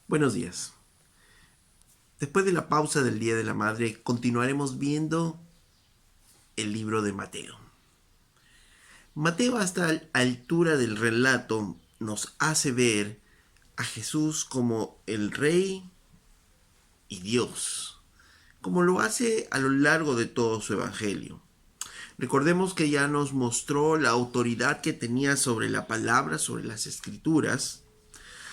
Buenos días. Después de la pausa del Día de la Madre, continuaremos viendo el libro de Mateo. Mateo, hasta la altura del relato, nos hace ver a Jesús como el Rey y Dios, como lo hace a lo largo de todo su Evangelio. Recordemos que ya nos mostró la autoridad que tenía sobre la palabra, sobre las escrituras,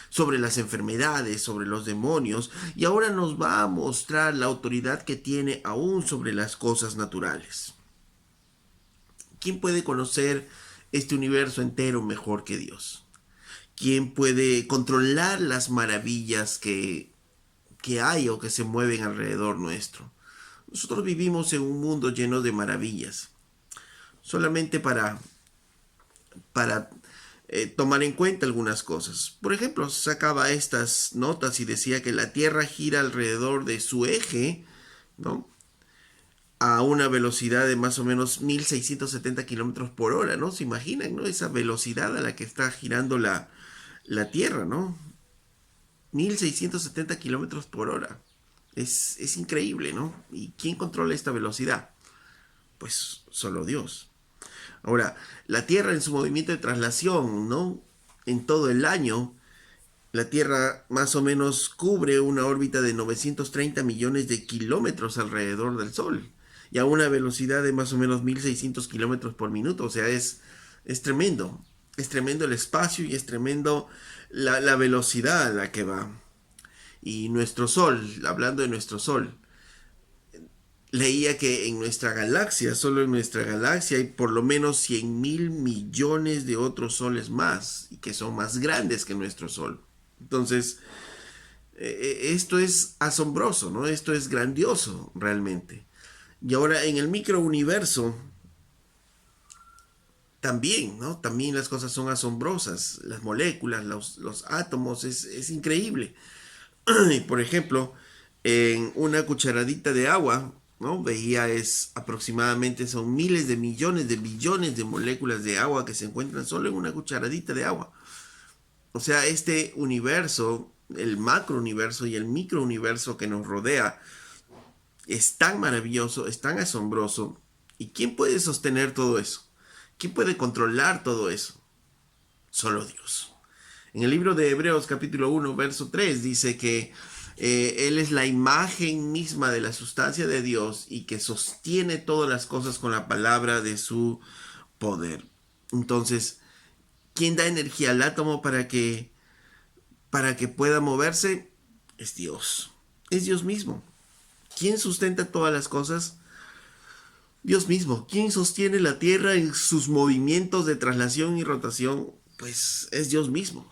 sobre las enfermedades, sobre los demonios, y ahora nos va a mostrar la autoridad que tiene aún sobre las cosas naturales. ¿Quién puede conocer este universo entero mejor que Dios? ¿Quién puede controlar las maravillas que hay o que se mueven alrededor nuestro? Nosotros vivimos en un mundo lleno de maravillas. Solamente para tomar en cuenta algunas cosas. Por ejemplo, sacaba estas notas y decía que la Tierra gira alrededor de su eje, ¿no? A una velocidad de más o menos 1670 kilómetros por hora, ¿no? Se imaginan, ¿no? Esa velocidad a la que está girando la Tierra, ¿no? 1670 kilómetros por hora. Es increíble, ¿no? ¿Y quién controla esta velocidad? Pues solo Dios. Ahora, la Tierra en su movimiento de traslación, ¿no? En todo el año, la Tierra más o menos cubre una órbita de 930 millones de kilómetros alrededor del Sol y a una velocidad de más o menos 1600 kilómetros por minuto. O sea, es tremendo. Es tremendo el espacio y es tremendo la velocidad a la que va. Y nuestro Sol, hablando de nuestro Sol, leía que en nuestra galaxia, solo en nuestra galaxia, hay por lo menos 100.000 millones de otros soles más, y que son más grandes que nuestro Sol. Entonces, esto es asombroso, ¿no? Esto es grandioso, realmente. Y ahora en el microuniverso, también, ¿no? También las cosas son asombrosas. Las moléculas, los átomos, es increíble. Y por ejemplo, en una cucharadita de agua, ¿no? Veía es aproximadamente son miles de millones de billones de moléculas de agua que se encuentran solo en una cucharadita de agua. O sea, este universo, el macrouniverso y el microuniverso que nos rodea, es tan maravilloso, es tan asombroso. ¿Y quién puede sostener todo eso? ¿Quién puede controlar todo eso? Solo Dios. En el libro de Hebreos capítulo 1, verso 3 dice que Él es la imagen misma de la sustancia de Dios y que sostiene todas las cosas con la palabra de su poder. Entonces, ¿quién da energía al átomo para que pueda moverse? Es Dios. Es Dios mismo. ¿Quién sustenta todas las cosas? Dios mismo. ¿Quién sostiene la Tierra en sus movimientos de traslación y rotación? Pues es Dios mismo.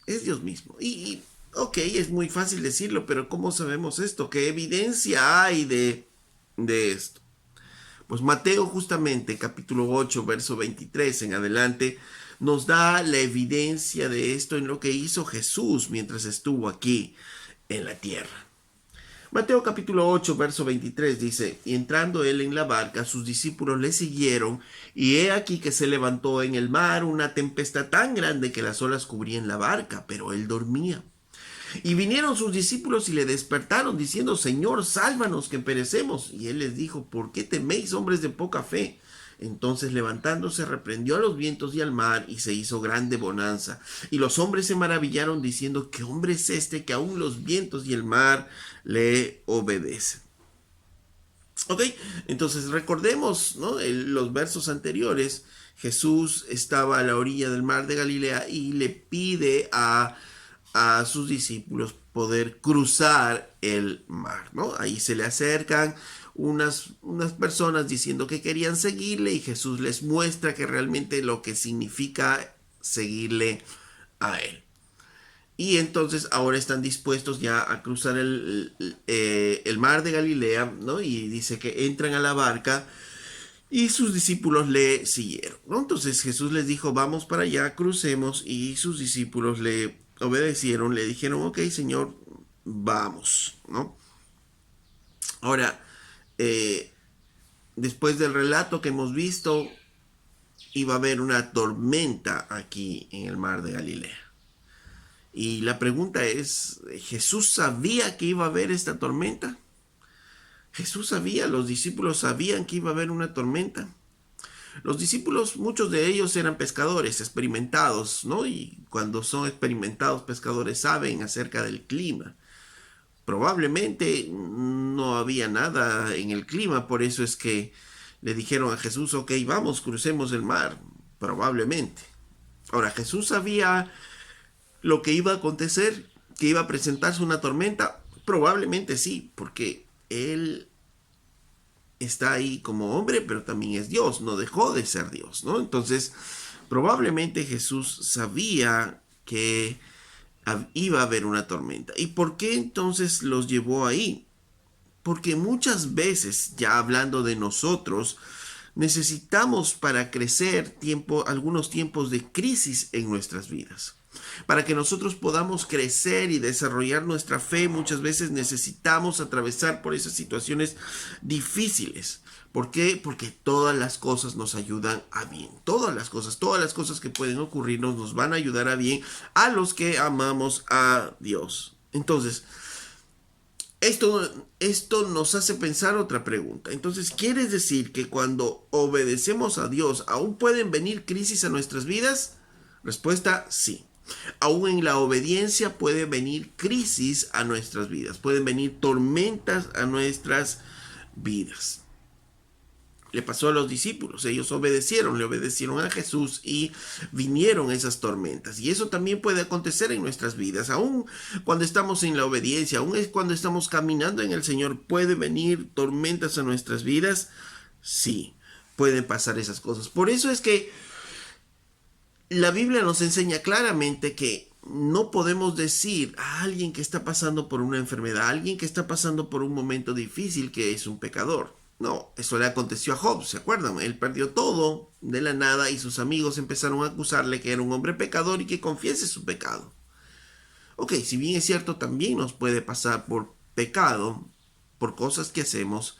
Es Dios mismo. Ok, es muy fácil decirlo, pero ¿cómo sabemos esto? ¿Qué evidencia hay de esto? Pues Mateo justamente, capítulo 8, verso 23 en adelante, nos da la evidencia de esto en lo que hizo Jesús mientras estuvo aquí en la tierra. Mateo capítulo 8, verso 23 dice, y entrando él en la barca, sus discípulos le siguieron, y he aquí que se levantó en el mar una tempestad tan grande que las olas cubrían la barca, pero él dormía. Y vinieron sus discípulos y le despertaron, diciendo, Señor, sálvanos que perecemos. Y él les dijo, ¿por qué teméis, hombres de poca fe? Entonces levantándose reprendió a los vientos y al mar y se hizo grande bonanza. Y los hombres se maravillaron diciendo, ¿qué hombre es este que aún los vientos y el mar le obedecen? Ok, entonces recordemos, ¿no? Los versos anteriores. Jesús estaba a la orilla del mar de Galilea y le pide a sus discípulos poder cruzar el mar, ¿no? Ahí se le acercan unas personas diciendo que querían seguirle y Jesús les muestra que realmente lo que significa seguirle a él. Y entonces ahora están dispuestos ya a cruzar el mar de Galilea, ¿no? Y dice que entran a la barca y sus discípulos le siguieron, ¿no? Entonces Jesús les dijo, vamos para allá, crucemos, y sus discípulos le obedecieron, le dijeron, ok, Señor, vamos, ¿no? Ahora, eh, después del relato que hemos visto, iba a haber una tormenta aquí en el mar de Galilea. Y la pregunta es, ¿Jesús sabía que iba a haber esta tormenta? Jesús sabía, los discípulos sabían que iba a haber una tormenta. Los discípulos, muchos de ellos eran pescadores experimentados, ¿no? Y cuando son experimentados pescadores saben acerca del clima. Probablemente no había nada en el clima, por eso es que le dijeron a Jesús, ok, vamos, crucemos el mar. Probablemente. Ahora, Jesús sabía lo que iba a acontecer, que iba a presentarse una tormenta. Probablemente sí, porque él está ahí como hombre, pero también es Dios, no dejó de ser Dios, ¿no? Entonces, probablemente Jesús sabía que iba a haber una tormenta. ¿Y por qué entonces los llevó ahí? Porque muchas veces, ya hablando de nosotros, necesitamos para crecer algunos tiempos de crisis en nuestras vidas. Para que nosotros podamos crecer y desarrollar nuestra fe, muchas veces necesitamos atravesar por esas situaciones difíciles. ¿Por qué? Porque todas las cosas nos ayudan a bien. Todas las cosas que pueden ocurrirnos nos van a ayudar a bien a los que amamos a Dios. Entonces, esto nos hace pensar otra pregunta. Entonces, ¿quiere decir que cuando obedecemos a Dios, aún pueden venir crisis a nuestras vidas? Respuesta, sí. Aún en la obediencia puede venir crisis a nuestras vidas, pueden venir tormentas a nuestras vidas. Le pasó a los discípulos, ellos le obedecieron a Jesús y vinieron esas tormentas. Y eso también puede acontecer en nuestras vidas, aún cuando estamos en la obediencia, aún cuando estamos caminando en el Señor, ¿puede venir tormentas a nuestras vidas? Sí, pueden pasar esas cosas. Por eso es que la Biblia nos enseña claramente que no podemos decir a alguien que está pasando por una enfermedad, a alguien que está pasando por un momento difícil, que es un pecador. No, eso le aconteció a Job, ¿se acuerdan? Él perdió todo de la nada y sus amigos empezaron a acusarle que era un hombre pecador y que confiese su pecado. Ok, si bien es cierto, también nos puede pasar por pecado, por cosas que hacemos,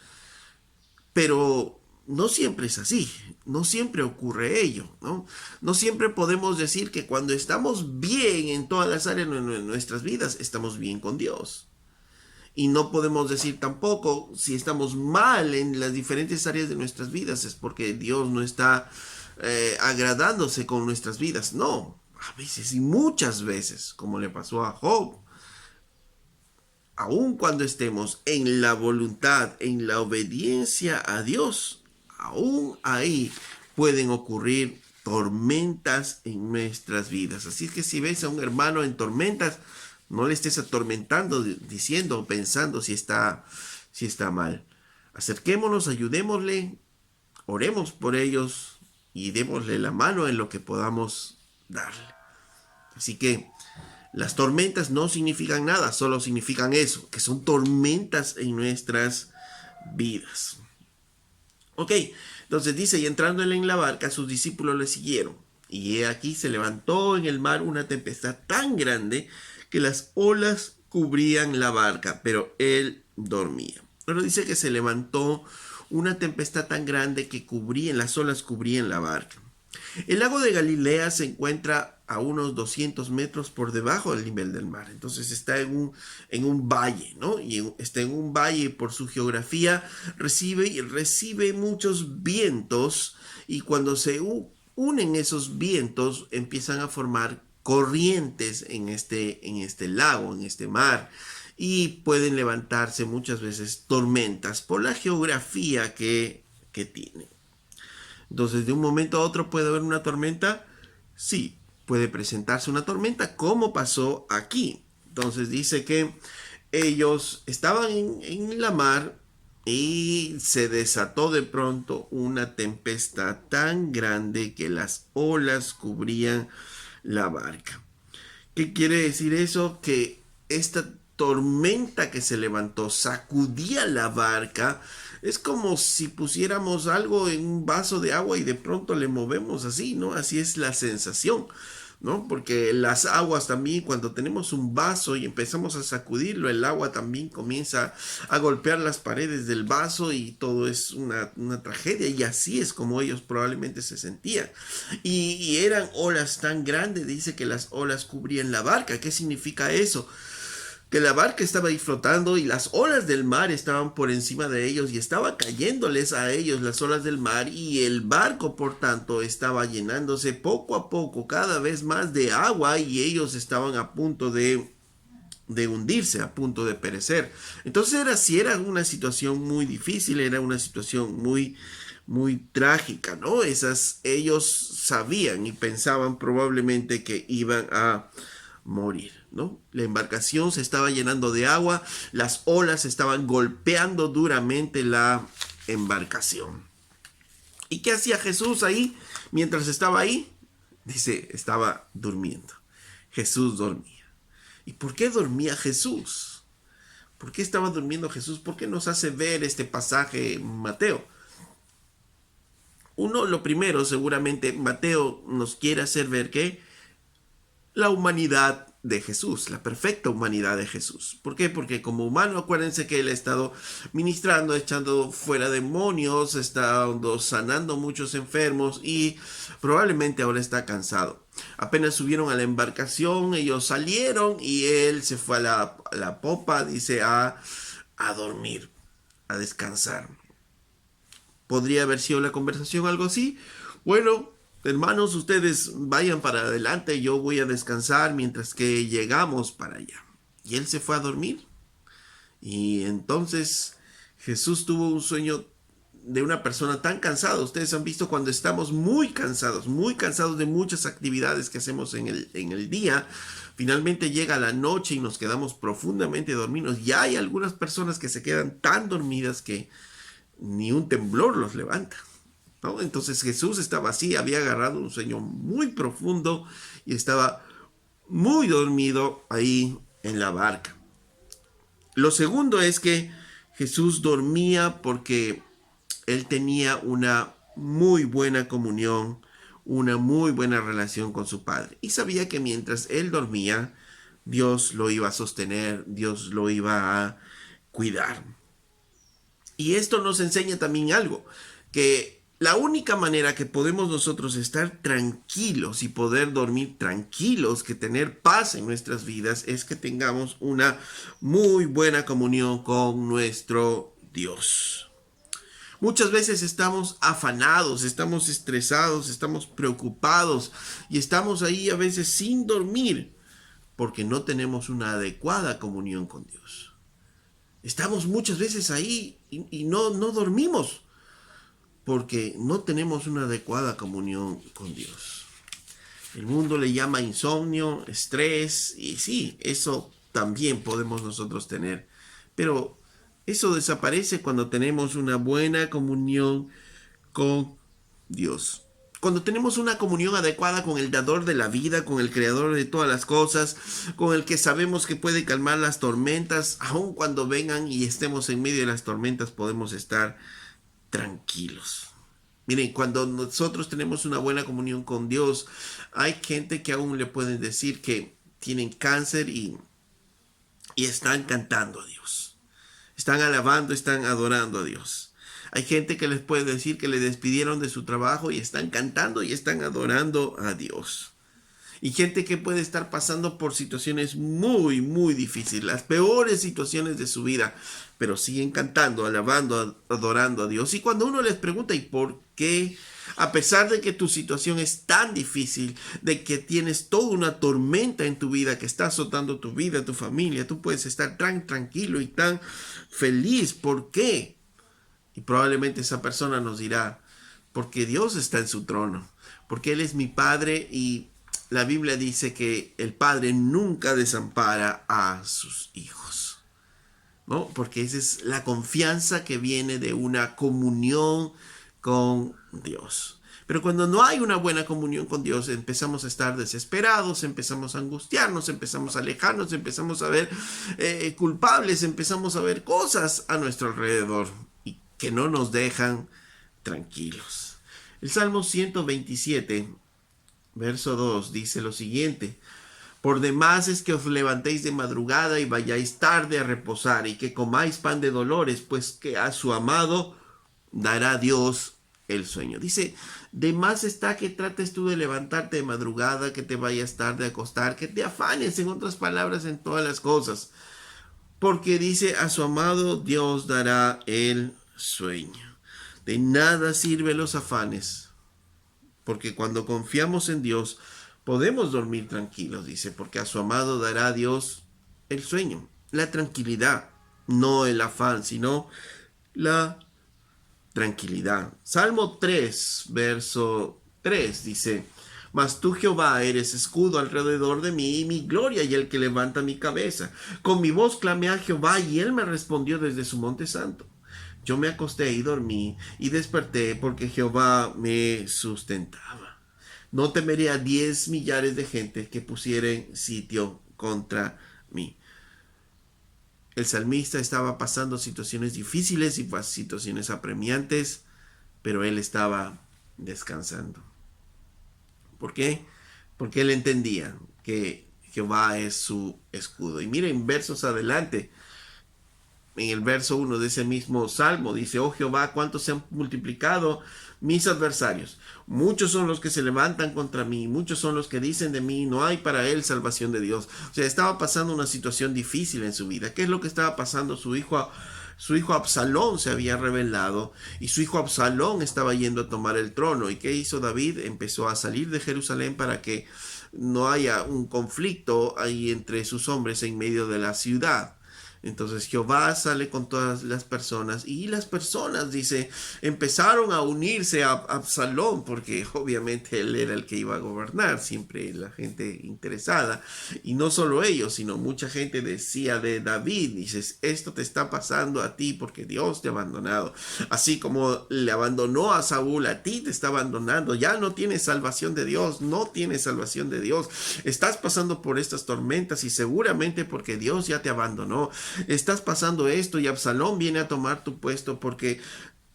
pero no siempre es así, no siempre ocurre ello, ¿no? No siempre podemos decir que cuando estamos bien en todas las áreas de nuestras vidas, estamos bien con Dios. Y no podemos decir tampoco si estamos mal en las diferentes áreas de nuestras vidas es porque Dios no está agradándose con nuestras vidas. No, a veces y muchas veces, como le pasó a Job, aun cuando estemos en la voluntad, en la obediencia a Dios, aún ahí pueden ocurrir tormentas en nuestras vidas. Así es que si ves a un hermano en tormentas, no le estés atormentando, diciendo o pensando si está mal. Acerquémonos, ayudémosle, oremos por ellos y démosle la mano en lo que podamos darle. Así que las tormentas no significan nada, solo significan eso, que son tormentas en nuestras vidas. Ok, entonces dice, y entrando él en la barca, sus discípulos le siguieron. Y he aquí se levantó en el mar una tempestad tan grande que las olas cubrían la barca, pero él dormía. Pero dice que se levantó una tempestad tan grande que las olas cubrían la barca. El lago de Galilea se encuentra a unos 200 metros por debajo del nivel del mar. Entonces está en un valle, ¿no? Y está en un valle por su geografía, recibe muchos vientos y cuando se unen esos vientos empiezan a formar corrientes en este lago, en este mar, y pueden levantarse muchas veces tormentas por la geografía que tiene. Entonces, de un momento a otro puede haber una tormenta. Sí, puede presentarse una tormenta, como pasó aquí. Entonces dice que ellos estaban en la mar y se desató de pronto una tempestad tan grande que las olas cubrían la barca. ¿Qué quiere decir eso? Que esta tormenta que se levantó sacudía la barca. Es como si pusiéramos algo en un vaso de agua y de pronto le movemos así, ¿no? Así es la sensación. ¿no? Porque las aguas también, cuando tenemos un vaso y empezamos a sacudirlo, el agua también comienza a golpear las paredes del vaso y todo es una tragedia. Y así es como ellos probablemente se sentían. Y eran olas tan grandes, dice que las olas cubrían la barca. ¿Qué significa eso? Que la barca estaba ahí flotando y las olas del mar estaban por encima de ellos y estaba cayéndoles a ellos las olas del mar, y el barco por tanto estaba llenándose poco a poco cada vez más de agua, y ellos estaban a punto de hundirse, a punto de perecer. Entonces era una situación muy difícil, era una situación muy trágica, ¿no? Ellos sabían y pensaban probablemente que iban a morir, ¿no? La embarcación se estaba llenando de agua, las olas estaban golpeando duramente la embarcación. ¿Y qué hacía Jesús ahí mientras estaba ahí? Dice, estaba durmiendo. Jesús dormía. ¿Y por qué dormía Jesús? ¿Por qué estaba durmiendo Jesús? ¿Por qué nos hace ver este pasaje Mateo? Lo primero, seguramente Mateo nos quiere hacer ver que la humanidad de Jesús, la perfecta humanidad de Jesús. ¿Por qué? Porque como humano, acuérdense que él ha estado ministrando, echando fuera demonios, estado sanando muchos enfermos y probablemente ahora está cansado. Apenas subieron a la embarcación, ellos salieron y él se fue a la popa, dice, a dormir, a descansar. ¿Podría haber sido la conversación algo así? Bueno, hermanos, ustedes vayan para adelante, yo voy a descansar mientras que llegamos para allá. Y él se fue a dormir. Y entonces Jesús tuvo un sueño de una persona tan cansada. Ustedes han visto cuando estamos muy cansados de muchas actividades que hacemos en el día. Finalmente llega la noche y nos quedamos profundamente dormidos. Ya hay algunas personas que se quedan tan dormidas que ni un temblor los levanta, ¿no? Entonces Jesús estaba así, había agarrado un sueño muy profundo y estaba muy dormido ahí en la barca. Lo segundo es que Jesús dormía porque él tenía una muy buena comunión, una muy buena relación con su Padre. Y sabía que mientras él dormía, Dios lo iba a sostener, Dios lo iba a cuidar. Y esto nos enseña también algo, que la única manera que podemos nosotros estar tranquilos y poder dormir tranquilos, que tener paz en nuestras vidas, es que tengamos una muy buena comunión con nuestro Dios. Muchas veces estamos afanados, estamos estresados, estamos preocupados y estamos ahí a veces sin dormir porque no tenemos una adecuada comunión con Dios. Estamos muchas veces ahí y no dormimos porque no tenemos una adecuada comunión con Dios. El mundo le llama insomnio, estrés, y sí, eso también podemos nosotros tener. Pero eso desaparece cuando tenemos una buena comunión con Dios. Cuando tenemos una comunión adecuada con el dador de la vida, con el creador de todas las cosas, con el que sabemos que puede calmar las tormentas, aun cuando vengan y estemos en medio de las tormentas, podemos estar tranquilos. Miren, cuando nosotros tenemos una buena comunión con Dios, hay gente que aún le pueden decir que tienen cáncer y están cantando a Dios. Están alabando, están adorando a Dios. Hay gente que les puede decir que le despidieron de su trabajo y están cantando y están adorando a Dios. Y gente que puede estar pasando por situaciones muy difíciles, las peores situaciones de su vida, pero siguen cantando, alabando, adorando a Dios. Y cuando uno les pregunta, ¿y por qué? A pesar de que tu situación es tan difícil, de que tienes toda una tormenta en tu vida que está azotando tu vida, tu familia, tú puedes estar tan tranquilo y tan feliz. ¿Por qué? Y probablemente esa persona nos dirá, porque Dios está en su trono, porque Él es mi Padre y la Biblia dice que el Padre nunca desampara a sus hijos, ¿no? Porque esa es la confianza que viene de una comunión con Dios. Pero cuando no hay una buena comunión con Dios, empezamos a estar desesperados, empezamos a angustiarnos, empezamos a alejarnos, empezamos a ver culpables, empezamos a ver cosas a nuestro alrededor que no nos dejan tranquilos. El Salmo 127 Verso 2 dice lo siguiente: por demás es que os levantéis de madrugada y vayáis tarde a reposar, y que comáis pan de dolores, pues que a su amado dará Dios el sueño. Dice, de más está que trates tú de levantarte de madrugada, que te vayas tarde a acostar, que te afanes, en otras palabras, en todas las cosas. Porque dice, a su amado Dios dará el sueño. De nada sirven los afanes, porque cuando confiamos en Dios, podemos dormir tranquilos, dice, porque a su amado dará Dios el sueño, la tranquilidad, no el afán, sino la tranquilidad. Salmo 3, verso 3 dice, mas tú, Jehová, eres escudo alrededor de mí y mi gloria y el que levanta mi cabeza. Con mi voz clamé a Jehová y él me respondió desde su monte santo. Yo me acosté y dormí y desperté porque Jehová me sustentaba. No temeré a 10 millares de gente que pusieren sitio contra mí. El salmista estaba pasando situaciones difíciles y situaciones apremiantes, pero él estaba descansando. ¿Por qué? Porque él entendía que Jehová es su escudo. Y miren versos adelante, en el verso 1 de ese mismo salmo, dice, oh Jehová, cuántos se han multiplicado mis adversarios. Muchos son los que se levantan contra mí, muchos son los que dicen de mí, no hay para él salvación de Dios. O sea, estaba pasando una situación difícil en su vida. ¿Qué es lo que estaba pasando? Su hijo Absalón se había rebelado y su hijo Absalón estaba yendo a tomar el trono. ¿Y qué hizo David? Empezó a salir de Jerusalén para que no haya un conflicto ahí entre sus hombres en medio de la ciudad. Entonces Jehová sale con todas las personas y las personas, dice, empezaron a unirse a Absalón porque obviamente él era el que iba a gobernar, siempre la gente interesada. Y no solo ellos, sino mucha gente decía de David, dices, esto te está pasando a ti porque Dios te ha abandonado. Así como le abandonó a Saúl, a ti te está abandonando. Ya no tienes salvación de Dios, no tienes salvación de Dios. Estás pasando por estas tormentas y seguramente porque Dios ya te abandonó. Estás pasando esto y Absalón viene a tomar tu puesto porque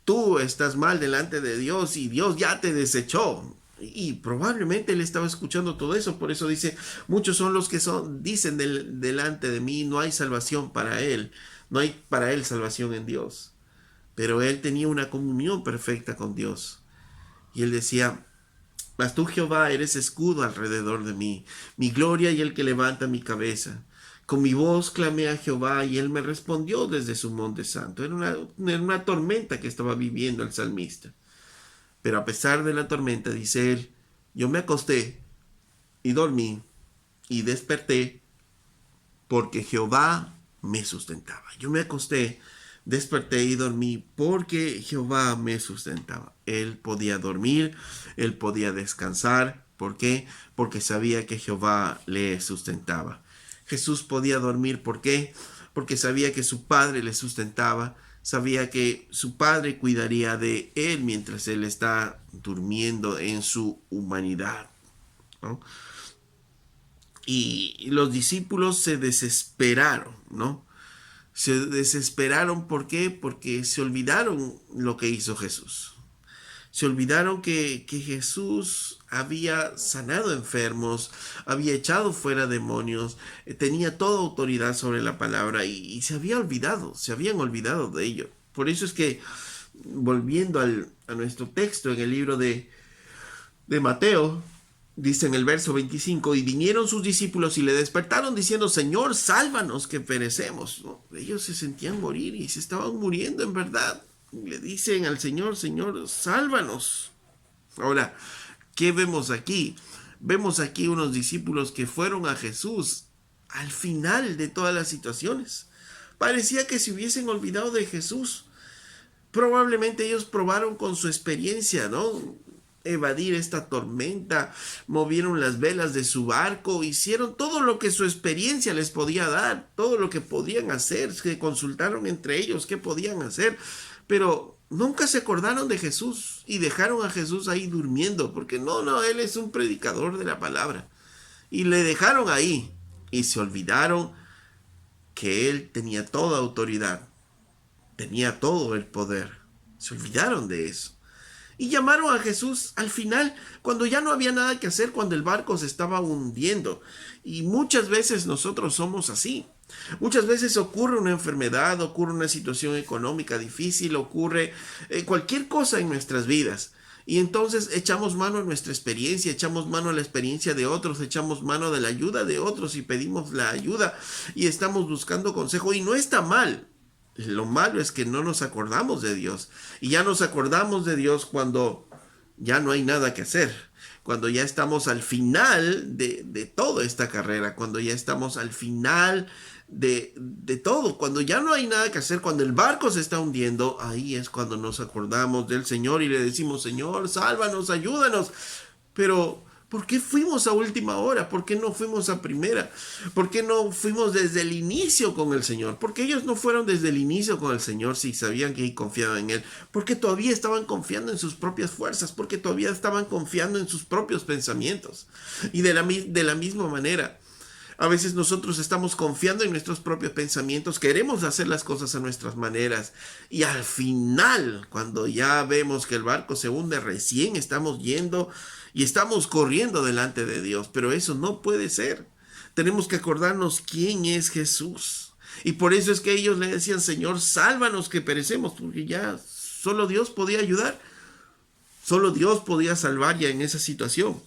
tú estás mal delante de Dios y Dios ya te desechó. Y probablemente él estaba escuchando todo eso, por eso dice, muchos son los que dicen delante de mí, no hay salvación para él, no hay para él salvación en Dios. Pero él tenía una comunión perfecta con Dios. Y él decía, mas tú, Jehová, eres escudo alrededor de mí, mi gloria y el que levanta mi cabeza. Con mi voz clamé a Jehová y él me respondió desde su monte santo. Era una tormenta que estaba viviendo el salmista. Pero a pesar de la tormenta, dice él, yo me acosté y dormí y desperté porque Jehová me sustentaba. Yo me acosté, desperté y dormí porque Jehová me sustentaba. Él podía dormir, él podía descansar. ¿Por qué? Porque sabía que Jehová le sustentaba. Jesús podía dormir, ¿por qué? Porque sabía que su Padre le sustentaba, sabía que su Padre cuidaría de él mientras él está durmiendo en su humanidad, ¿no? Y los discípulos se desesperaron, ¿no? Se desesperaron, ¿por qué? Porque se olvidaron lo que hizo Jesús. Se olvidaron que Jesús había sanado enfermos, había echado fuera demonios, tenía toda autoridad sobre la palabra y se habían olvidado de ello. Por eso es que, volviendo a nuestro texto en el libro de Mateo, dice en el verso 25, y vinieron sus discípulos y le despertaron diciendo, Señor, sálvanos que perecemos. ¿No? Ellos se sentían morir y se estaban muriendo en verdad. Le dicen al Señor, Señor, sálvanos. Ahora, ¿qué vemos aquí? Vemos aquí unos discípulos que fueron a Jesús al final de todas las situaciones. Parecía que se hubiesen olvidado de Jesús. Probablemente ellos probaron con su experiencia, ¿no? Evadir esta tormenta, movieron las velas de su barco, hicieron todo lo que su experiencia les podía dar, todo lo que podían hacer, se consultaron entre ellos qué podían hacer, pero nunca se acordaron de Jesús y dejaron a Jesús ahí durmiendo, porque no, él es un predicador de la palabra, y le dejaron ahí y se olvidaron que él tenía toda autoridad, tenía todo el poder, se olvidaron de eso. Y llamaron a Jesús al final, cuando ya no había nada que hacer, cuando el barco se estaba hundiendo. Y muchas veces nosotros somos así. Muchas veces ocurre una enfermedad, ocurre una situación económica difícil, ocurre cualquier cosa en nuestras vidas. Y entonces echamos mano a nuestra experiencia, echamos mano a la experiencia de otros, echamos mano de la ayuda de otros y pedimos la ayuda y estamos buscando consejo. Y no está mal. Lo malo es que no nos acordamos de Dios. Y ya nos acordamos de Dios cuando ya no hay nada que hacer. Cuando ya estamos al final de toda esta carrera. Cuando ya estamos al final de todo. Cuando ya no hay nada que hacer. Cuando el barco se está hundiendo. Ahí es cuando nos acordamos del Señor y le decimos: Señor, sálvanos, ayúdanos. Pero ¿por qué fuimos a última hora? ¿Por qué no fuimos a primera? ¿Por qué no fuimos desde el inicio con el Señor? Porque ellos no fueron desde el inicio con el Señor si sabían que confiaban en Él. Porque todavía estaban confiando en sus propias fuerzas. Porque todavía estaban confiando en sus propios pensamientos. Y de la misma manera, a veces nosotros estamos confiando en nuestros propios pensamientos, queremos hacer las cosas a nuestras maneras y al final, cuando ya vemos que el barco se hunde, recién estamos yendo y estamos corriendo delante de Dios, pero eso no puede ser. Tenemos que acordarnos quién es Jesús. Y por eso es que ellos le decían: Señor, sálvanos que perecemos, porque ya solo Dios podía ayudar, solo Dios podía salvar ya en esa situación.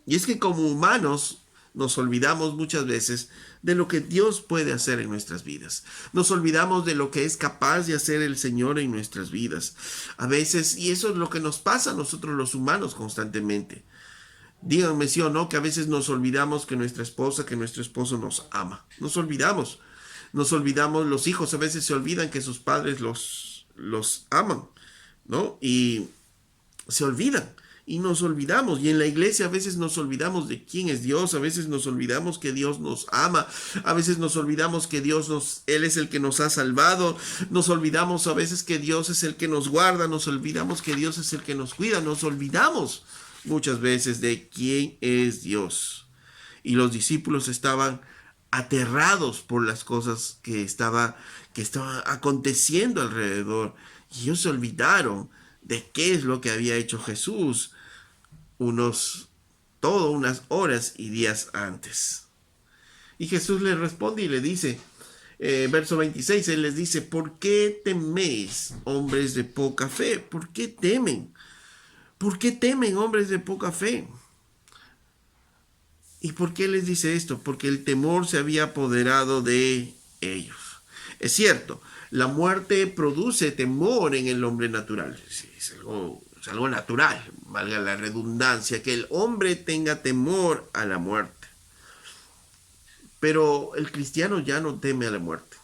Y es que como humanos nos olvidamos muchas veces de lo que Dios puede hacer en nuestras vidas. Nos olvidamos de lo que es capaz de hacer el Señor en nuestras vidas. A veces, y eso es lo que nos pasa a nosotros los humanos constantemente. Díganme sí o no, que a veces nos olvidamos que nuestra esposa, que nuestro esposo nos ama. Nos olvidamos. Nos olvidamos, los hijos a veces se olvidan que sus padres los aman, ¿no? Y se olvidan. Y nos olvidamos, y en la iglesia a veces nos olvidamos de quién es Dios, a veces nos olvidamos que Dios nos ama, a veces nos olvidamos que Él es el que nos ha salvado, nos olvidamos a veces que Dios es el que nos guarda, nos olvidamos que Dios es el que nos cuida, nos olvidamos muchas veces de quién es Dios. Y los discípulos estaban aterrados por las cosas que estaban aconteciendo alrededor, y ellos se olvidaron de qué es lo que había hecho Jesús unas horas y días antes. Y Jesús les responde y le dice, verso 26, Él les dice: ¿por qué teméis, hombres de poca fe? ¿Por qué temen? ¿Por qué temen, hombres de poca fe? ¿Y por qué les dice esto? Porque el temor se había apoderado de ellos. Es cierto, la muerte produce temor en el hombre natural. Es algo natural, valga la redundancia, que el hombre tenga temor a la muerte. Pero el cristiano ya no teme a la muerte.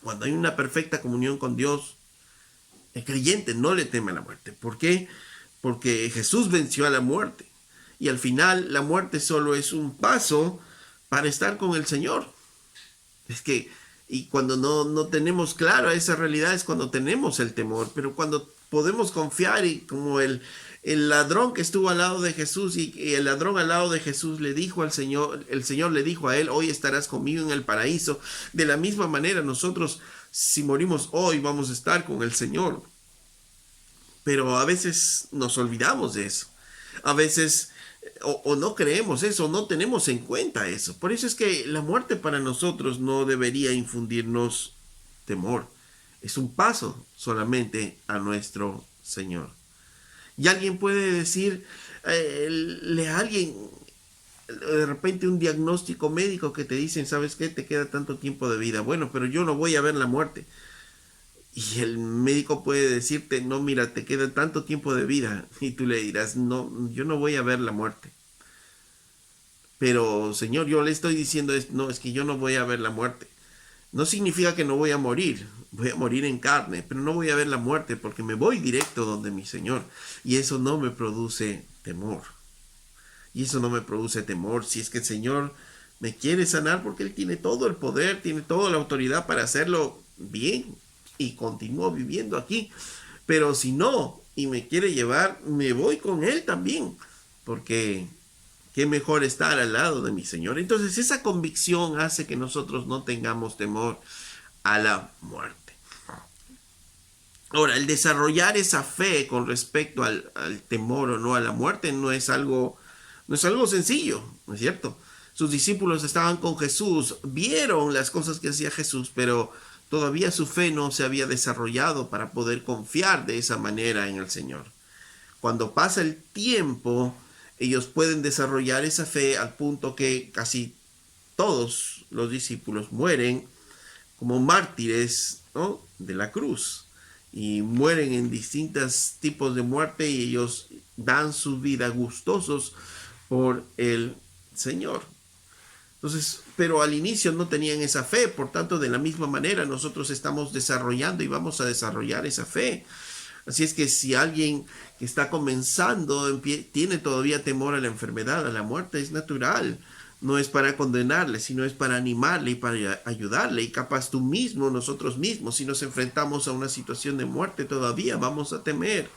Cuando hay una perfecta comunión con Dios, el creyente no le teme a la muerte. ¿Por qué? Porque Jesús venció a la muerte. Y al final la muerte solo es un paso para estar con el Señor. Y cuando no tenemos claro esa realidad es cuando tenemos el temor. Pero cuando podemos confiar, y como el ladrón que estuvo al lado de Jesús, y el ladrón al lado de Jesús le dijo al Señor, el Señor le dijo a él: hoy estarás conmigo en el paraíso. De la misma manera nosotros, si morimos hoy, vamos a estar con el Señor. Pero a veces nos olvidamos de eso. A veces o no creemos eso, no tenemos en cuenta eso. Por eso es que la muerte para nosotros no debería infundirnos temor. Es un paso solamente a nuestro Señor. Y alguien puede decir, a alguien, de repente un diagnóstico médico que te dicen: ¿sabes qué? Te queda tanto tiempo de vida. Bueno, pero yo no voy a ver la muerte. Y el médico puede decirte: no, mira, te queda tanto tiempo de vida. Y tú le dirás: no, yo no voy a ver la muerte. Pero, Señor, yo le estoy diciendo, no, es que yo no voy a ver la muerte. No significa que no voy a morir en carne, pero no voy a ver la muerte porque me voy directo donde mi Señor. Y eso no me produce temor. Y eso no me produce temor si es que el Señor me quiere sanar, porque Él tiene todo el poder, tiene toda la autoridad para hacerlo bien y continúo viviendo aquí. Pero si no, y me quiere llevar, me voy con Él también, porque qué mejor estar al lado de mi Señor. Entonces esa convicción hace que nosotros no tengamos temor a la muerte. Ahora, el desarrollar esa fe con respecto al temor o no a la muerte no es algo sencillo, ¿no es cierto? Sus discípulos estaban con Jesús, vieron las cosas que hacía Jesús, pero todavía su fe no se había desarrollado para poder confiar de esa manera en el Señor. Cuando pasa el tiempo, ellos pueden desarrollar esa fe al punto que casi todos los discípulos mueren como mártires, ¿no?, de la cruz, y mueren en distintos tipos de muerte, y ellos dan su vida gustosos por el Señor. Entonces, pero al inicio no tenían esa fe, por tanto, de la misma manera nosotros estamos desarrollando y vamos a desarrollar esa fe. Así es que si alguien que está comenzando tiene todavía temor a la enfermedad, a la muerte, es natural. No es para condenarle, sino es para animarle y para ayudarle. Y capaz tú mismo, nosotros mismos, si nos enfrentamos a una situación de muerte, todavía vamos a temer.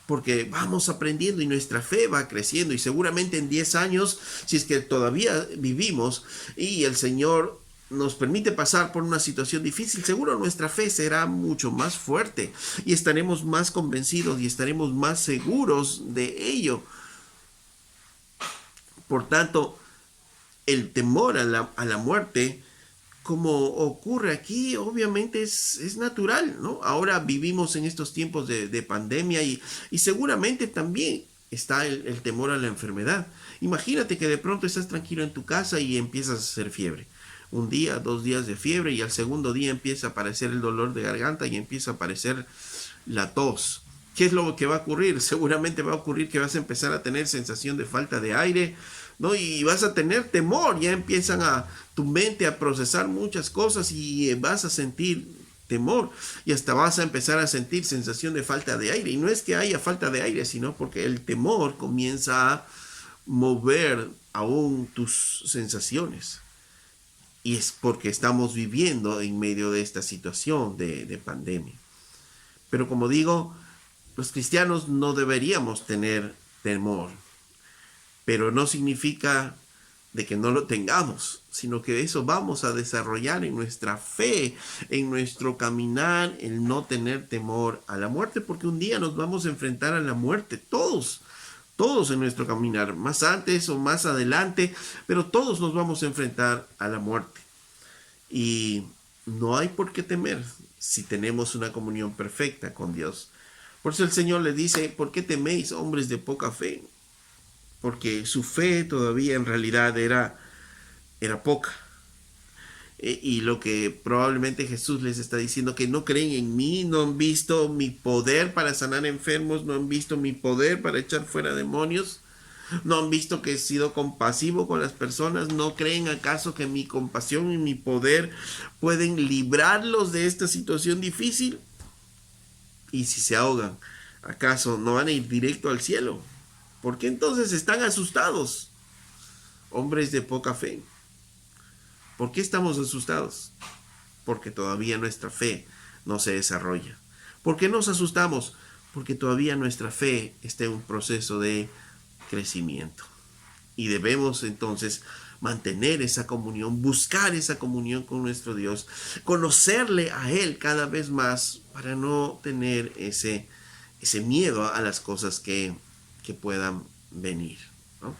Porque vamos aprendiendo y nuestra fe va creciendo. Y seguramente en 10 años, si es que todavía vivimos y el Señor nos permite pasar por una situación difícil, seguro nuestra fe será mucho más fuerte y estaremos más convencidos y estaremos más seguros de ello. Por tanto, el temor a la muerte, como ocurre aquí, obviamente es natural, ¿no? Ahora vivimos en estos tiempos de pandemia y seguramente también está el temor a la enfermedad. Imagínate que de pronto estás tranquilo en tu casa y empiezas a hacer fiebre. Un día, 2 días de fiebre, y al segundo día empieza a aparecer el dolor de garganta y empieza a aparecer la tos. ¿Qué es lo que va a ocurrir? Seguramente va a ocurrir que vas a empezar a tener sensación de falta de aire, ¿no? Y vas a tener temor, ya empiezan a tu mente a procesar muchas cosas y vas a sentir temor y hasta vas a empezar a sentir sensación de falta de aire. Y no es que haya falta de aire, sino porque el temor comienza a mover aún tus sensaciones. Y es porque estamos viviendo en medio de esta situación de pandemia. Pero como digo, los cristianos no deberíamos tener temor, pero no significa de que no lo tengamos, sino que eso vamos a desarrollar en nuestra fe, en nuestro caminar, el no tener temor a la muerte, porque un día nos vamos a enfrentar a la muerte, todos en nuestro caminar, más antes o más adelante, pero todos nos vamos a enfrentar a la muerte. Y no hay por qué temer si tenemos una comunión perfecta con Dios. Por eso el Señor le dice: ¿por qué teméis, hombres de poca fe? Porque su fe todavía en realidad era poca. Y lo que probablemente Jesús les está diciendo, que no creen en mí, no han visto mi poder para sanar enfermos, no han visto mi poder para echar fuera demonios, no han visto que he sido compasivo con las personas, no creen acaso que mi compasión y mi poder pueden librarlos de esta situación difícil. Y si se ahogan, ¿acaso no van a ir directo al cielo? ¿Por qué entonces están asustados, hombres de poca fe? ¿Por qué estamos asustados? Porque todavía nuestra fe no se desarrolla. ¿Por qué nos asustamos? Porque todavía nuestra fe está en un proceso de crecimiento. Y debemos entonces mantener esa comunión, buscar esa comunión con nuestro Dios, conocerle a Él cada vez más para no tener ese miedo a las cosas que puedan venir, ¿no?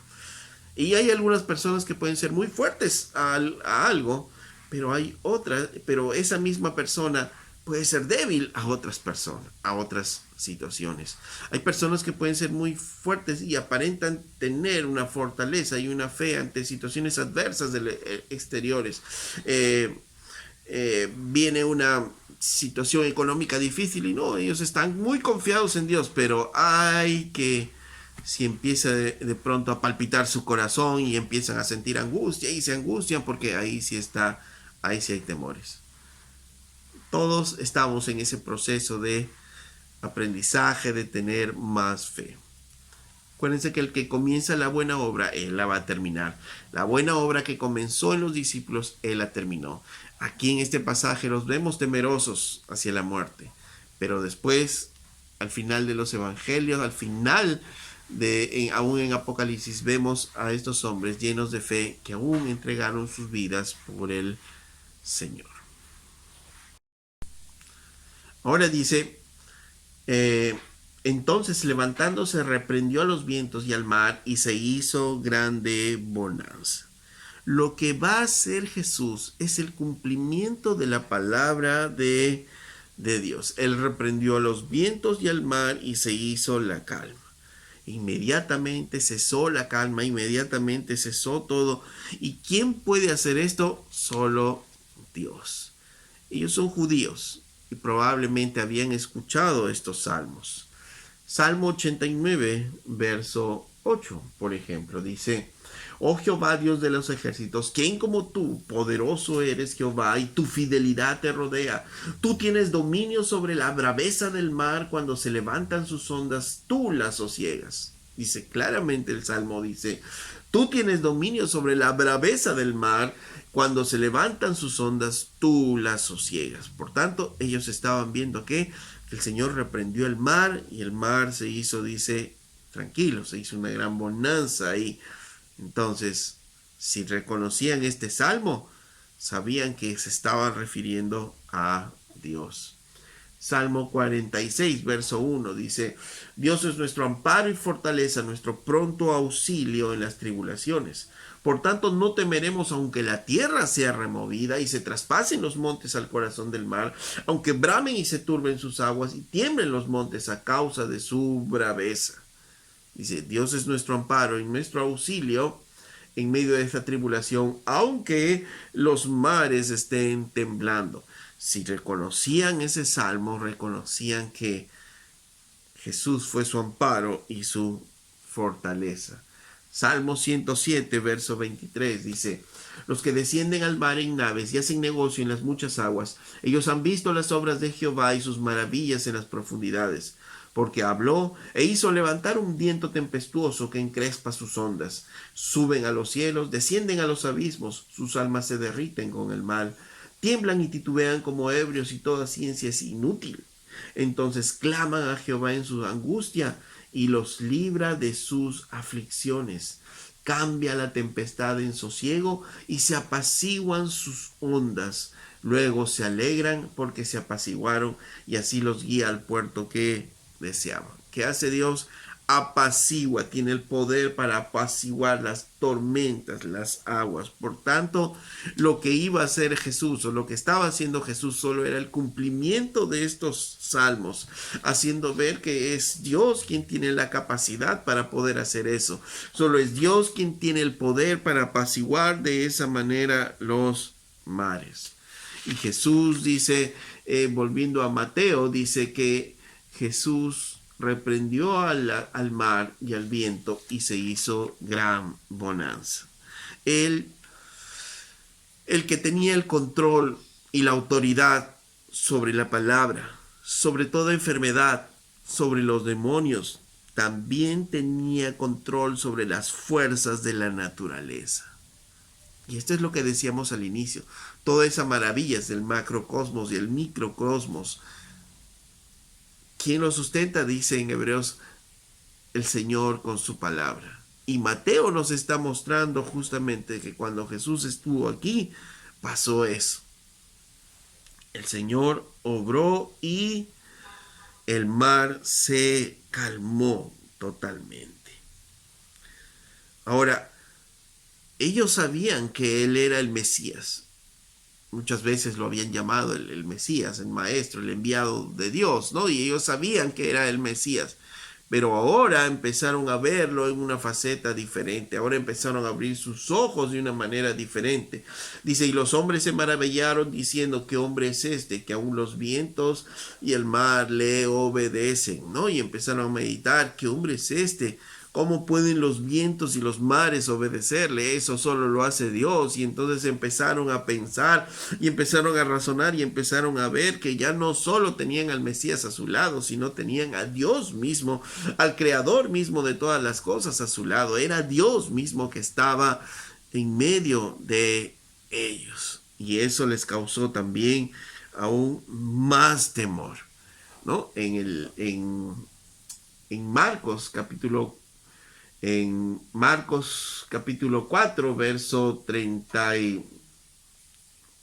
Y hay algunas personas que pueden ser muy fuertes a algo, pero hay otras, pero esa misma persona puede ser débil a otras personas, a otras situaciones. Hay personas que pueden ser muy fuertes y aparentan tener una fortaleza y una fe ante situaciones adversas exteriores. Viene una situación económica difícil y no, ellos están muy confiados en Dios, pero hay que, si empieza de pronto a palpitar su corazón y empiezan a sentir angustia y se angustian, porque ahí sí hay temores. Todos estamos en ese proceso de aprendizaje, de tener más fe. Acuérdense que el que comienza la buena obra, Él la va a terminar. La buena obra que comenzó en los discípulos, Él la terminó. Aquí en este pasaje los vemos temerosos hacia la muerte, pero después, al final de los evangelios, al final aún en Apocalipsis, vemos a estos hombres llenos de fe que aún entregaron sus vidas por el Señor. Ahora dice: Eh, entonces levantándose reprendió a los vientos y al mar y se hizo grande bonanza. Lo que va a hacer Jesús es el cumplimiento de la palabra de Dios. Él reprendió a los vientos y al mar y se hizo la calma. Inmediatamente cesó la calma, inmediatamente cesó todo. ¿Y quién puede hacer esto? Solo Dios. Ellos son judíos y probablemente habían escuchado estos salmos. Salmo 89, verso 8, por ejemplo, dice: Oh Jehová, Dios de los ejércitos, ¿quién como tú? Poderoso eres, Jehová, y tu fidelidad te rodea. Tú tienes dominio sobre la braveza del mar, cuando se levantan sus ondas, tú las sosiegas. Dice claramente el Salmo, dice: tú tienes dominio sobre la braveza del mar, cuando se levantan sus ondas, tú las sosiegas. Por tanto, ellos estaban viendo que el Señor reprendió el mar y el mar se hizo, dice, tranquilo, se hizo una gran bonanza ahí. Entonces, si reconocían este salmo, sabían que se estaban refiriendo a Dios. Salmo 46, verso 1 dice: Dios es nuestro amparo y fortaleza, nuestro pronto auxilio en las tribulaciones. Por tanto, no temeremos aunque la tierra sea removida y se traspasen los montes al corazón del mar, aunque bramen y se turben sus aguas y tiemblen los montes a causa de su braveza. Dice, Dios es nuestro amparo y nuestro auxilio en medio de esta tribulación, aunque los mares estén temblando. Si reconocían ese salmo, reconocían que Jesús fue su amparo y su fortaleza. Salmo 107, verso 23 dice: Los que descienden al mar en naves y hacen negocio en las muchas aguas, ellos han visto las obras de Jehová y sus maravillas en las profundidades, porque habló e hizo levantar un viento tempestuoso que encrespa sus ondas. Suben a los cielos, descienden a los abismos, sus almas se derriten con el mal, tiemblan y titubean como ebrios y toda ciencia es inútil. Entonces claman a Jehová en su angustia y los libra de sus aflicciones. Cambia la tempestad en sosiego y se apaciguan sus ondas. Luego se alegran porque se apaciguaron y así los guía al puerto que deseaban. ¿Qué hace Dios? Apacigua, tiene el poder para apaciguar las tormentas, las aguas. Por tanto, lo que iba a hacer Jesús o lo que estaba haciendo Jesús solo era el cumplimiento de estos salmos, haciendo ver que es Dios quien tiene la capacidad para poder hacer eso. Solo es Dios quien tiene el poder para apaciguar de esa manera los mares. Y Jesús dice, volviendo a Mateo, dice que Jesús reprendió al mar y al viento y se hizo gran bonanza. Él, el que tenía el control y la autoridad sobre la palabra, sobre toda enfermedad, sobre los demonios, también tenía control sobre las fuerzas de la naturaleza. Y esto es lo que decíamos al inicio. Todas esas maravillas del macrocosmos y el microcosmos. ¿Quién lo sustenta? Dice en Hebreos, el Señor con su palabra. Y Mateo nos está mostrando justamente que cuando Jesús estuvo aquí, pasó eso. El Señor obró y el mar se calmó totalmente. Ahora, ellos sabían que Él era el Mesías. Muchas veces lo habían llamado el Mesías, el Maestro, el enviado de Dios, ¿no? Y ellos sabían que era el Mesías. Pero ahora empezaron a verlo en una faceta diferente. Ahora empezaron a abrir sus ojos de una manera diferente. Dice, y los hombres se maravillaron diciendo, ¿qué hombre es este? Que aún los vientos y el mar le obedecen, ¿no? Y empezaron a meditar, ¿qué hombre es este? ¿Cómo pueden los vientos y los mares obedecerle? Eso solo lo hace Dios. Y entonces empezaron a pensar y empezaron a razonar y empezaron a ver que ya no solo tenían al Mesías a su lado, sino tenían a Dios mismo, al Creador mismo de todas las cosas a su lado. Era Dios mismo que estaba en medio de ellos. Y eso les causó también aún más temor, ¿no? En Marcos capítulo 4, verso 34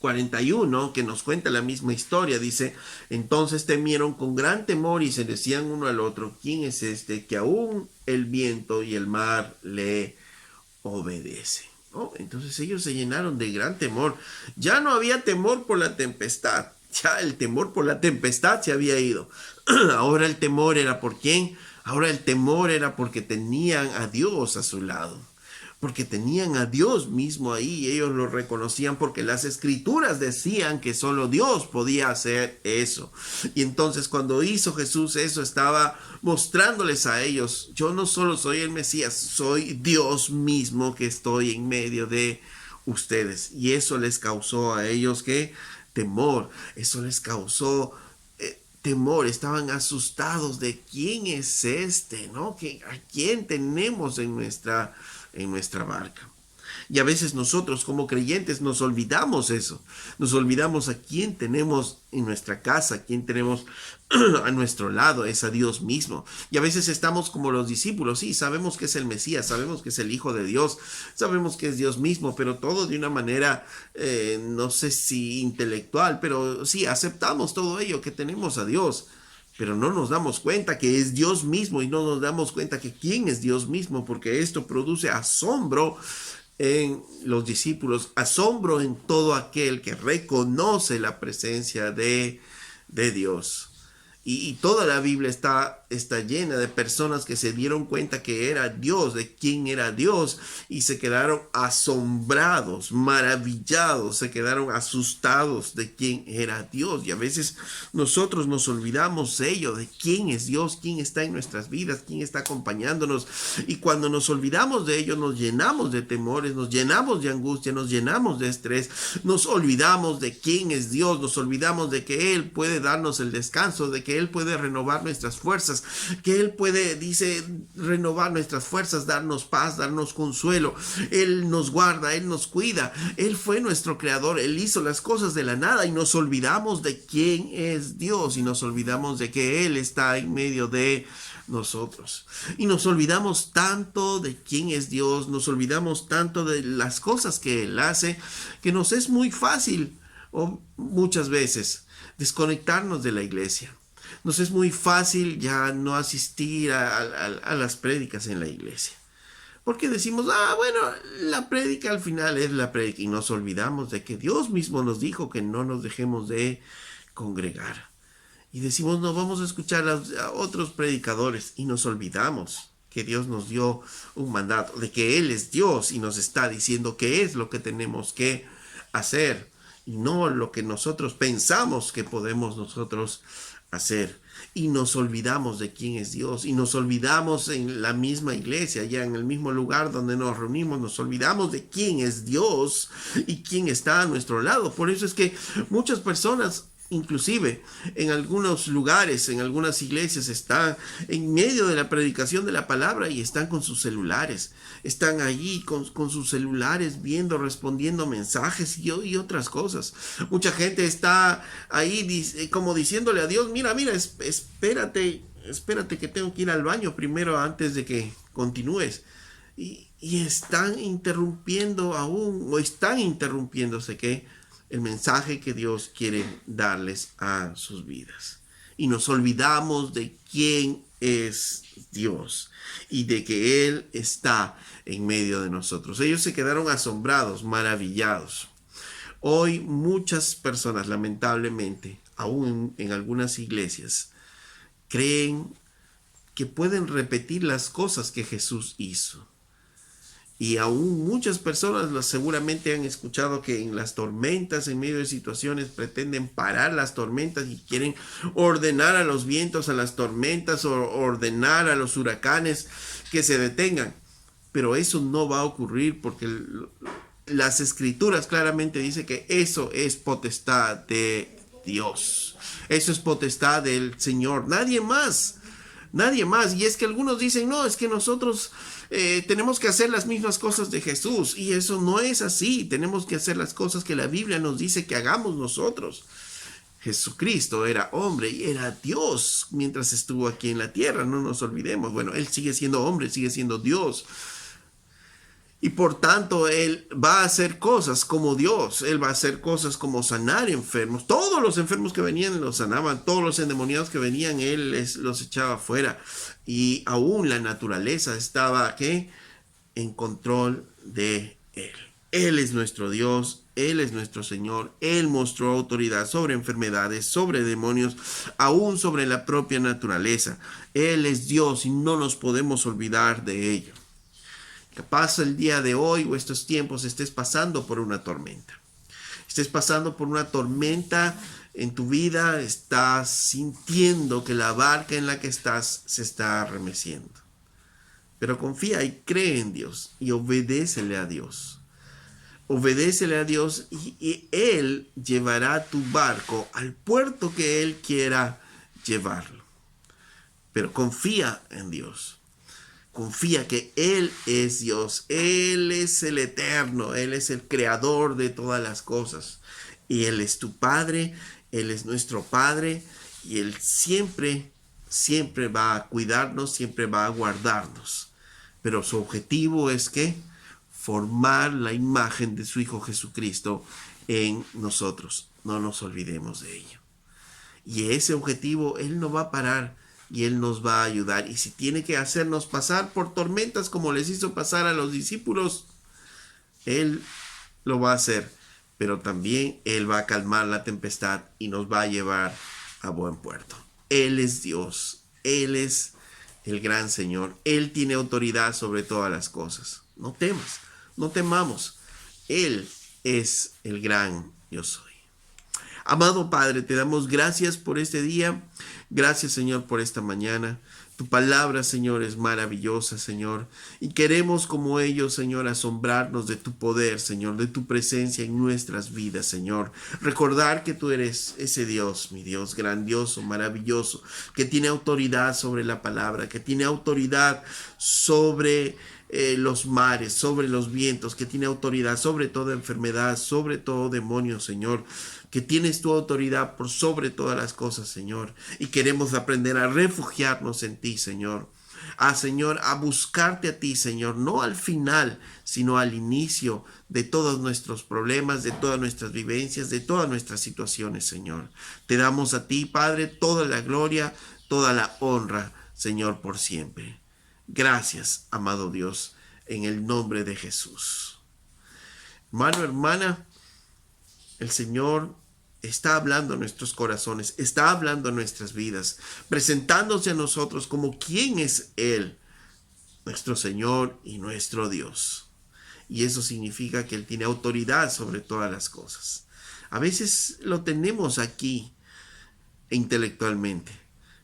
41, que nos cuenta la misma historia, dice: entonces temieron con gran temor y se decían uno al otro: ¿quién es este que aún el viento y el mar le obedecen? ¿No? Entonces ellos se llenaron de gran temor. Ya no había temor por la tempestad, ya el temor por la tempestad se había ido. Ahora el temor era por quién. Ahora el temor era porque tenían a Dios a su lado, porque tenían a Dios mismo ahí. Ellos lo reconocían porque las escrituras decían que solo Dios podía hacer eso. Y entonces cuando hizo Jesús eso, estaba mostrándoles a ellos: yo no solo soy el Mesías, soy Dios mismo que estoy en medio de ustedes. Y eso les causó a ellos ¿qué? Temor. Eso les causó temor. Estaban asustados de quién es este, ¿no? ¿A quién tenemos en nuestra barca? Y a veces nosotros como creyentes nos olvidamos eso. Nos olvidamos a quién tenemos en nuestra casa, a quién tenemos a nuestro lado. Es a Dios mismo. Y a veces estamos como los discípulos. Sí, sabemos que es el Mesías, sabemos que es el Hijo de Dios, sabemos que es Dios mismo, pero todo de una manera, no sé si intelectual, pero sí, aceptamos todo ello, que tenemos a Dios. Pero no nos damos cuenta que es Dios mismo, y no nos damos cuenta que quién es Dios mismo, porque esto produce asombro en los discípulos, asombro en todo aquel que reconoce la presencia de Dios. Y toda la Biblia está llena de personas que se dieron cuenta que era Dios, de quién era Dios, y se quedaron asombrados, maravillados, se quedaron asustados de quién era Dios. Y a veces nosotros nos olvidamos de ello, de quién es Dios, quién está en nuestras vidas, quién está acompañándonos. Y cuando nos olvidamos de ello, nos llenamos de temores, nos llenamos de angustia, nos llenamos de estrés, nos olvidamos de quién es Dios, nos olvidamos de que Él puede darnos el descanso, de que Él puede renovar nuestras fuerzas, que Él puede, dice, renovar nuestras fuerzas, darnos paz, darnos consuelo. Él nos guarda, Él nos cuida, Él fue nuestro creador, Él hizo las cosas de la nada, y nos olvidamos de quién es Dios, y nos olvidamos de que Él está en medio de nosotros. Y nos olvidamos tanto de quién es Dios, nos olvidamos tanto de las cosas que Él hace, que nos es muy fácil, o muchas veces, desconectarnos de la iglesia. Nos es muy fácil ya no asistir a las prédicas en la iglesia, porque decimos: bueno, la prédica al final es la prédica, y nos olvidamos de que Dios mismo nos dijo que no nos dejemos de congregar. Y decimos: no, vamos a escuchar a otros predicadores, y nos olvidamos que Dios nos dio un mandato, de que Él es Dios y nos está diciendo qué es lo que tenemos que hacer, y no lo que nosotros pensamos que podemos nosotros hacer. Y nos olvidamos de quién es Dios, y nos olvidamos en la misma iglesia, ya en el mismo lugar donde nos reunimos, nos olvidamos de quién es Dios y quién está a nuestro lado. Por eso es que muchas personas, inclusive en algunos lugares, en algunas iglesias, están en medio de la predicación de la palabra y están con sus celulares, están allí con sus celulares viendo, respondiendo mensajes y otras cosas. Mucha gente está ahí como diciéndole a Dios: mira, espérate que tengo que ir al baño primero antes de que continúes. Y están interrumpiendo aún, o están interrumpiéndose el mensaje que Dios quiere darles a sus vidas. Y nos olvidamos de quién es Dios y de que Él está en medio de nosotros. Ellos se quedaron asombrados, maravillados. Hoy muchas personas, lamentablemente, aún en algunas iglesias, creen que pueden repetir las cosas que Jesús hizo. Y aún muchas personas seguramente han escuchado que en las tormentas, en medio de situaciones, pretenden parar las tormentas y quieren ordenar a los vientos, a las tormentas, o ordenar a los huracanes que se detengan. Pero eso no va a ocurrir, porque las escrituras claramente dicen que eso es potestad de Dios. Eso es potestad del Señor. Nadie más. Nadie más. Y es que algunos dicen: no, es que nosotros tenemos que hacer las mismas cosas de Jesús. Y eso no es así. Tenemos que hacer las cosas que la Biblia nos dice que hagamos nosotros. Jesucristo era hombre y era Dios mientras estuvo aquí en la tierra. No nos olvidemos. Bueno, Él sigue siendo hombre, sigue siendo Dios. Y por tanto, Él va a hacer cosas como Dios. Él va a hacer cosas como sanar enfermos. Todos los enfermos que venían los sanaban. Todos los endemoniados que venían, los echaba fuera. Y aún la naturaleza estaba, ¿qué?, en control de Él. Él es nuestro Dios. Él es nuestro Señor. Él mostró autoridad sobre enfermedades, sobre demonios, aún sobre la propia naturaleza. Él es Dios y no nos podemos olvidar de ello. Capaz el día de hoy o estos tiempos estés pasando por una tormenta. Estés pasando por una tormenta en tu vida, estás sintiendo que la barca en la que estás se está remeciendo. Pero confía y cree en Dios y obedécele a Dios. Obedécele a Dios y Él llevará tu barco al puerto que Él quiera llevarlo. Pero confía en Dios. Confía que Él es Dios, Él es el eterno, Él es el creador de todas las cosas. Y Él es tu Padre, Él es nuestro Padre y Él siempre, siempre va a cuidarnos, siempre va a guardarnos. Pero su objetivo es que formar la imagen de su Hijo Jesucristo en nosotros. No nos olvidemos de ello. Y ese objetivo Él no va a parar. Y Él nos va a ayudar. Y si tiene que hacernos pasar por tormentas como les hizo pasar a los discípulos, Él lo va a hacer. Pero también Él va a calmar la tempestad y nos va a llevar a buen puerto. Él es Dios. Él es el gran Señor. Él tiene autoridad sobre todas las cosas. No temas, no temamos. Él es el gran yo soy. Amado Padre, te damos gracias por este día. Gracias, Señor, por esta mañana. Tu palabra, Señor, es maravillosa, Señor. Y queremos, como ellos, Señor, asombrarnos de tu poder, Señor, de tu presencia en nuestras vidas, Señor. Recordar que tú eres ese Dios, mi Dios, grandioso, maravilloso, que tiene autoridad sobre la palabra, que tiene autoridad sobre los mares, sobre los vientos, que tiene autoridad sobre toda enfermedad, sobre todo demonio, Señor, que tienes tu autoridad por sobre todas las cosas, Señor, y queremos aprender a refugiarnos en ti, Señor, Señor, a buscarte a ti, Señor, no al final, sino al inicio de todos nuestros problemas, de todas nuestras vivencias, de todas nuestras situaciones, Señor. Te damos a ti, Padre, toda la gloria, toda la honra, Señor, por siempre. Gracias, amado Dios, en el nombre de Jesús. Hermano, hermana, el Señor está hablando a nuestros corazones, está hablando a nuestras vidas, presentándose a nosotros como quién es Él, nuestro Señor y nuestro Dios. Y eso significa que Él tiene autoridad sobre todas las cosas. A veces lo tenemos aquí intelectualmente,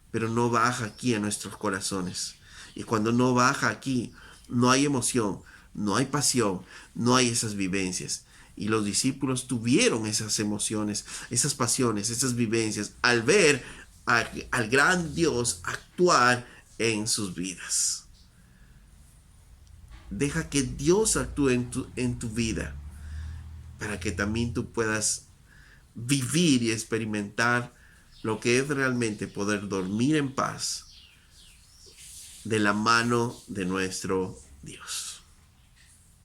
pero no baja aquí a nuestros corazones. Y cuando no baja aquí, no hay emoción, no hay pasión, no hay esas vivencias. Y los discípulos tuvieron esas emociones, esas pasiones, esas vivencias al ver al gran Dios actuar en sus vidas. Deja que Dios actúe en tu vida para que también tú puedas vivir y experimentar lo que es realmente poder dormir en paz de la mano de nuestro Dios.